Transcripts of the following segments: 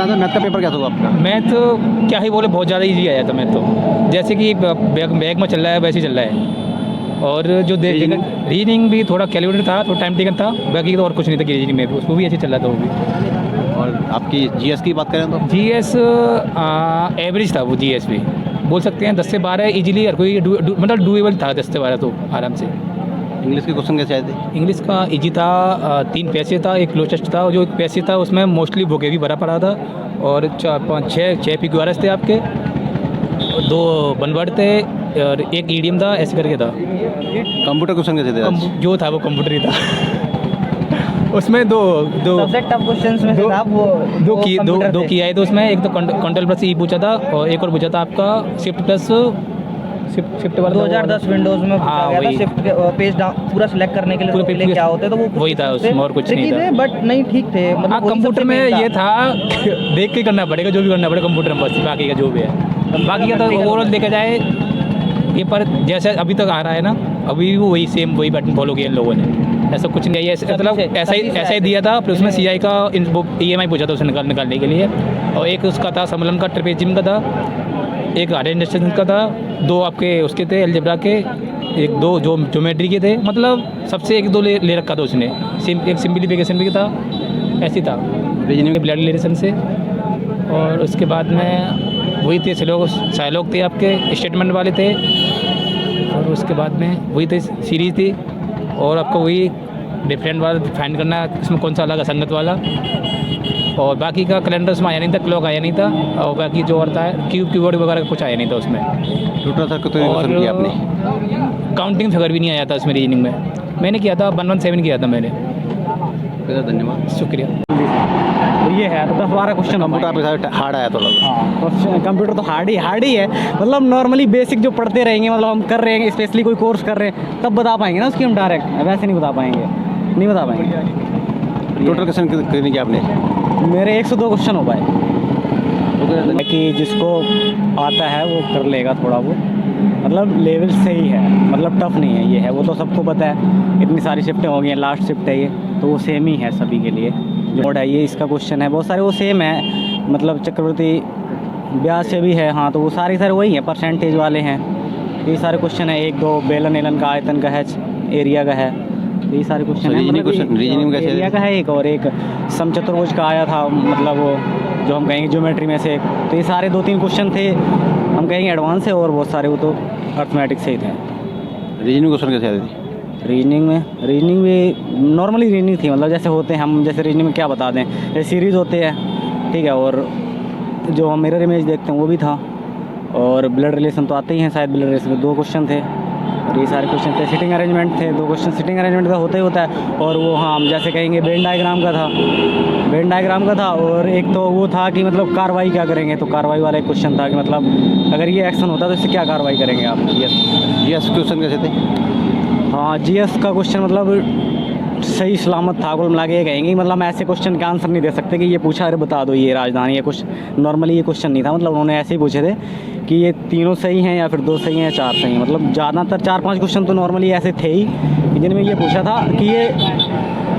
बता दो मैथ का पेपर कैसा हुआ आपका? मैथ क्या ही बोले, बहुत ज़्यादा इजी आया था मैथ तो, जैसे कि बैग में चल रहा है वैसे ही चल रहा है। और जो रीजनिंग भी थोड़ा कैलकुलेटर था, थोड़ा टाइम टेकन था, बाकी तो और कुछ नहीं था कि रीजनिंग में भी उसको भी ऐसे चल रहा था वो भी। और आपकी जीएस की बात करें तो? जीएस एवरेज था वो, जीएस भी बोल सकते हैं 10 से 12 इजीली हर कोई मतलब डूएबल था 10 से 12 तो आराम से। इंग्लिश के क्वेश्चन कैसे आए थे? इंग्लिश का इजी था, 3 पैसे था, एक क्लोजेस्ट था, जो एक पैसे था उसमें मोस्टली बुके भी भरा पड़ा था, और 6 पिक्यूआरएस थे आपके, 2 बनवर्ड थे और एक ईडीएम था, ऐसे करके था। कंप्यूटर क्वेश्चन कैसे थे आज? जो था वो कंप्यूटर ही था उसमें दो सबसे टफ क्वेश्चंस में से था वो, दो की आए थे उसमें, एक तो कंट्रोल प्लस ई पूछा था और एक और पूछा था आपका शिफ्ट प्लस शिफ्ट वाला 2010 विंडोज में पूछा हाँ, गया था। वही। शिफ्ट पेज पूरा सिलेक्ट करने के लिए पूरे पहले पेज क्या होता है, तो वो वही था उसमें, और कुछ नहीं था। बट नहीं ठीक थे, मतलब हाँ, वही कंप्यूटर सबसे में main ये था देख के करना पड़ेगा, जो भी करना पड़ेगा कंप्यूटर में, बस बाकी का जो भी है। बाकी का तो ओवरऑल देखा जाए पेपर जैसे अभी तक आ रहा है ना, अभी भी वही सेम वही पैटर्न फॉलो किया इन लोगों ने, ऐसा कुछ नहीं है। मतलब ऐसा ही दिया था। फिर उसमें सीआई का ईएमआई पूछा था उसने निकालने के लिए, और एक उसका था समलम का, ट्रेपेजियम का था, एक हार्ड इंडस्ट्रीज का था, 2 आपके उसके थे अलजेब्रा के, एक 2 जो ज्योमेट्री के थे, मतलब सबसे 1-2 ले रखा था उसने। एक सिंप्लीफिकेशन भी था, ऐसी था रीजनिंग ब्लड रिलेशन से। और उसके बाद में वही थे साइलोग थे आपके, स्टेटमेंट वाले थे, और उसके बाद में वही थे सीरीज थी, और आपको वही डिफरेंट वाला फाइंड करना इसमें कौन सा अलग असंगत वाला, और बाकी का कैलेंडर उसमें आया नहीं था, क्लॉक आया नहीं था, और बाकी जो और था कीवर्ड वगैरह कुछ आया नहीं था उसमें। टोटल सर कितने क्वेश्चन किए आपने? काउंटिंग फिगर भी नहीं आया था उसमें रीजनिंग में। मैंने किया था 117 किया था मैंने। धन्यवाद, शुक्रिया। ये है तो 10-12 क्वेश्चन कंप्यूटर आपके साथ हार्ड आया थोड़ा? हाँ, कंप्यूटर तो हार्ड ही है, मतलब नॉर्मली बेसिक जो पढ़ते रहेंगे, मतलब हम कर रहे हैं, स्पेशली कोई कोर्स कर रहे हैं तब बता पाएंगे ना उसकी, हम डायरेक्ट वैसे नहीं बता पाएंगे। टोटल क्वेश्चन कितने किए आपने? मेरे 102 क्वेश्चन हो पाए कि जिसको आता है वो कर लेगा थोड़ा, वो मतलब लेवल से ही है, मतलब टफ नहीं है, ये है वो तो सबको पता है। इतनी सारी शिफ्टें हो गई हैं, लास्ट शिफ्ट है ये, तो वो सेम ही है सभी के लिए। जो मोड है ये, इसका क्वेश्चन है, बहुत सारे वो सेम है, मतलब चक्रवर्ती ब्याज से भी है, हाँ तो वो सारे वही हैं, परसेंटेज वाले हैं। ये सारे क्वेश्चन है, 1-2 बेलन एलन का, आयतन का है, एरिया का है, ये सारे क्वेश्चन है। रीजनिंग कैसे? एरिया का है एक, और एक समचतुर्भुज का आया था, मतलब वो जो हम कहेंगे ज्योमेट्री में से। तो ये सारे 2-3 क्वेश्चन थे, हम कहेंगे एडवांस है, और बहुत सारे वो तो अर्थमेटिक से ही थे। रीजनिंग क्वेश्चन कैसे आए थे? रीजनिंग भी नॉर्मली रीजनिंग थी, मतलब जैसे होते हैं हम, जैसे रीजनिंग में क्या बता दें, जैसे सीरीज़ होते हैं, ठीक है, और जो हम मिरर इमेज देखते हैं वो भी था, और ब्लड रिलेशन तो आते ही हैं शायद, ब्लड रिलेशन में 2 क्वेश्चन थे, और ये सारे क्वेश्चन थे। सिटिंग अरेंजमेंट थे 2 क्वेश्चन, सिटिंग अरेंजमेंट का होता है, और वो हाँ हम जैसे कहेंगे वेन डायग्राम का था, और एक तो वो था कि मतलब कार्रवाई क्या करेंगे, तो कार्रवाई वाला एक क्वेश्चन था कि मतलब अगर ये एक्शन होता तो इससे क्या कार्रवाई करेंगे आप। जीएस क्वेश्चन कैसे थे? हाँ, जीएस का क्वेश्चन मतलब सही सलामत था, कुल मिला के ये कहेंगे, मतलब हम ऐसे क्वेश्चन का आंसर नहीं दे सकते कि ये पूछा अरे बता दो ये राजधानी, ये कुछ नॉर्मली ये क्वेश्चन नहीं था, मतलब उन्होंने ऐसे ही पूछे थे कि ये तीनों सही हैं या फिर 2 सही हैं या 4 सही हैं, मतलब ज़्यादातर 4-5 क्वेश्चन तो नॉर्मली ऐसे थे ही, जिनमें ये पूछा था कि ये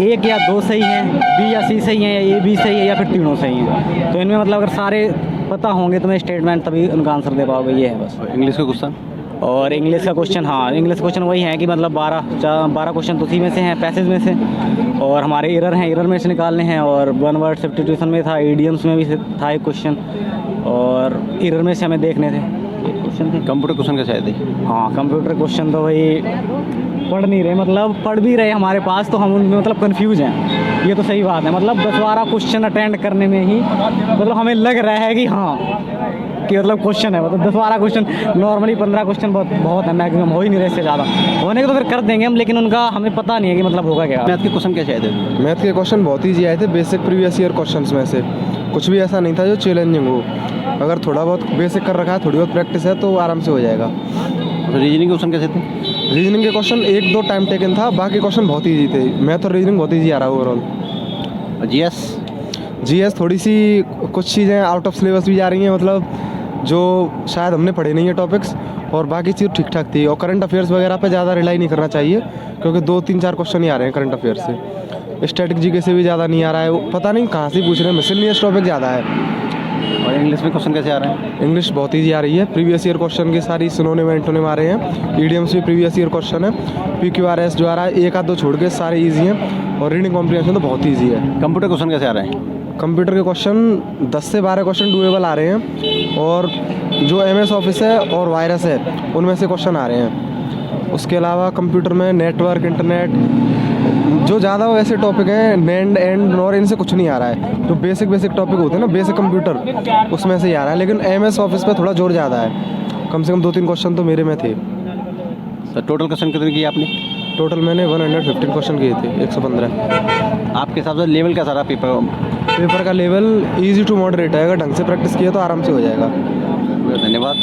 1 या 2 सही हैं, बी या सी सही हैं, या ए बी सही है, या फिर तीनों सही हैं। तो इनमें मतलब अगर सारे पता होंगे तो मैं स्टेटमेंट तभी उनका आंसर दे पाओगे, ये है बस। इंग्लिश का क्वेश्चन? और इंग्लिश का क्वेश्चन, हाँ इंग्लिश क्वेश्चन वही है कि मतलब 12 क्वेश्चन तो उसी में से हैं, पैसेज में से, और हमारे एरर हैं, एरर में से निकालने हैं, और 1 वर्ड सब्स्टिट्यूशन में था, ईडियम्स में भी था एक क्वेश्चन, और एरर में से हमें देखने थे क्वेश्चन थे। कंप्यूटर क्वेश्चन कैसे आए थे? हाँ, कंप्यूटर क्वेश्चन तो भाई पढ़ नहीं रहे, मतलब पढ़ भी रहे हमारे पास, तो हम उनमें मतलब कन्फ्यूज हैं, ये तो सही बात है। मतलब 10-12 क्वेश्चन अटेंड करने में ही मतलब हमें लग रहा है कि हाँ कि मतलब क्वेश्चन है, मतलब 10-12 क्वेश्चन, नॉर्मली 15 क्वेश्चन बहुत है, मैक्सिमम हो ही नहीं रहे, इससे ज़्यादा होने के तो फिर कर देंगे हम, लेकिन उनका हमें पता नहीं है कि मतलब होगा क्या। मैथ के क्वेश्चन कैसे आए थे? मैथ के क्वेश्चन बहुत ईजी आए थे, बेसिक प्रीवियस ईयर क्वेश्चंस में से कुछ भी ऐसा नहीं था जो चैलेंजिंग हो। अगर थोड़ा बहुत बेसिक कर रखा है, थोड़ी बहुत प्रैक्टिस है तो आराम से हो जाएगा। रीजनिंग क्वेश्चन कैसे थे? रीजनिंग के क्वेश्चन 1-2 टाइम टेकन था, बाकी क्वेश्चन बहुत ईजी थे। मैथ और रीजनिंग बहुत ईजी आ रहा है ओवरऑल। जीएस थोड़ी सी कुछ चीज़ें आउट ऑफ सिलेबस भी जा रही हैं, मतलब जो शायद हमने पढ़े नहीं है टॉपिक्स, और बाकी चीज़ ठीक ठाक थी। और करंट अफेयर्स वगैरह पे ज़्यादा रिलाई नहीं करना चाहिए, क्योंकि 2-3-4 क्वेश्चन ही आ रहे हैं करंट अफेयर्स से। स्टैटिक जीके से भी ज़्यादा नहीं आ रहा है, पता नहीं कहाँ से पूछ रहे हैं, मिसलेनियस टॉपिक ज़्यादा है। और इंग्लिश में क्वेश्चन कैसे आ रहे हैं? इंग्लिश बहुत ईजी आ रही है। प्रीवियस ईयर क्वेश्चन के सारी सिनोनिम एंटोनिम आ रहे हैं। ईडियम्स भी प्रीवियस ईयर क्वेश्चन है। PQRS जो आ रहा है, एक आध दो छोड़ के सारे ईजी हैं। और रीडिंग कॉम्प्रिहेंशन तो बहुत ईजी है। कंप्यूटर क्वेश्चन कैसे आ रहे हैं? कंप्यूटर के क्वेश्चन 10 से 12 क्वेश्चन डूएबल आ रहे हैं। और जो MS ऑफिस है और वायरस है उनमें से क्वेश्चन आ रहे हैं। उसके अलावा कंप्यूटर में नेटवर्क, इंटरनेट, जो ज़्यादा वैसे टॉपिक हैं, नैंड एंड नॉर, इनसे कुछ नहीं आ रहा है। जो बेसिक टॉपिक होते हैं ना, बेसिक कंप्यूटर, उसमें से ही आ रहा है। लेकिन MS ऑफिस पे थोड़ा जोर ज़्यादा है। कम से कम 2-3 क्वेश्चन तो मेरे में थे। सर टोटल क्वेश्चन कितने किए आपने? टोटल मैंने 115 क्वेश्चन किए थे, 115। आपके हिसाब से लेवल कैसा रहा पेपर का लेवल ईजी टू मॉडरेट है। अगर ढंग से प्रैक्टिस किया तो आराम से हो जाएगा। धन्यवाद।